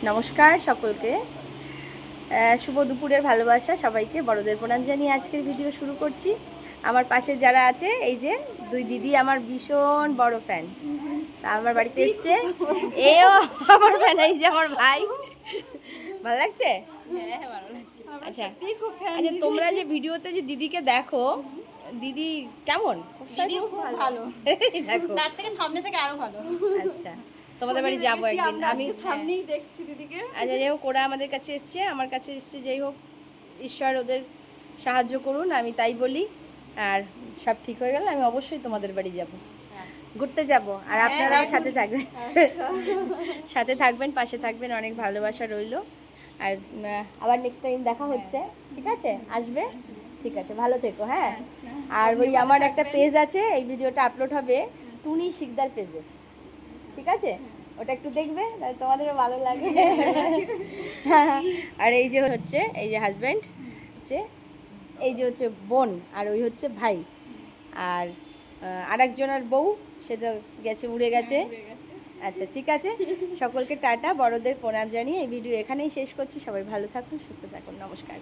নমস্কার সকলকে, শুভ দুপুরের ভালোবাসা সবাইকে, বড়দের প্রণাম জানিয়ে আজকের ভিডিও শুরু করছি। আমার পাশে যারা আছে, এই যে দুই দিদি আমার ভীষণ বড় ফ্যান, আমার বাড়িতে এসছে। এও আমার ফ্যান, এই যে আমার ভাই। ভালো লাগছে? আচ্ছা আচ্ছা, তোমরা যে ভিডিওতে যে দিদিকে দেখো, দিদি কেমন? খুব ভালো। দেখো তার থেকে সামনে থেকে আরো ভালো। আচ্ছা, তোমাদের বাড়ি যাবো একদিন। আমি সামনেই দেখছি দিদিকে। আচ্ছা, যাই হোক, ওরা আমাদের কাছে এসছে, আমার কাছে এসছে, যাই হোক, ঈশ্বর ওদের সাহায্য করুন, আমি তাই বলি। আর সব ঠিক হয়ে গেলে আমি অবশ্যই তোমাদের বাড়ি যাব, ঘুরতে যাব, আর আপনারাও সাথে থাকবেন। সাথে থাকবেন, পাশে থাকবেন, অনেক ভালোবাসা রইলো। আর আবার নেক্সট টাইম দেখা হচ্ছে, ঠিক আছে? আসবে, ঠিক আছে, ভালো থেকো। হ্যাঁ, আর ওই আমার একটা পেজ আছে, এই ভিডিওটা আপলোড হবে টুনি শিকদার পেজে, ঠিক আছে? ওটা একটু দেখবে, তোমাদেরও ভালো লাগে। আর এই যে হচ্ছে, এই যে হাজব্যান্ড হচ্ছে, এই যে হচ্ছে বোন, আর ওই হচ্ছে ভাই, আর আরেকজনের বউ, সে তো গেছে, উড়ে গেছে। আচ্ছা, ঠিক আছে, সকলকে টাটা, বড়দের প্রণাম জানিয়ে এই ভিডিও এখানেই শেষ করছি। সবাই ভালো থাকুন, সুস্থ থাকুন, নমস্কার।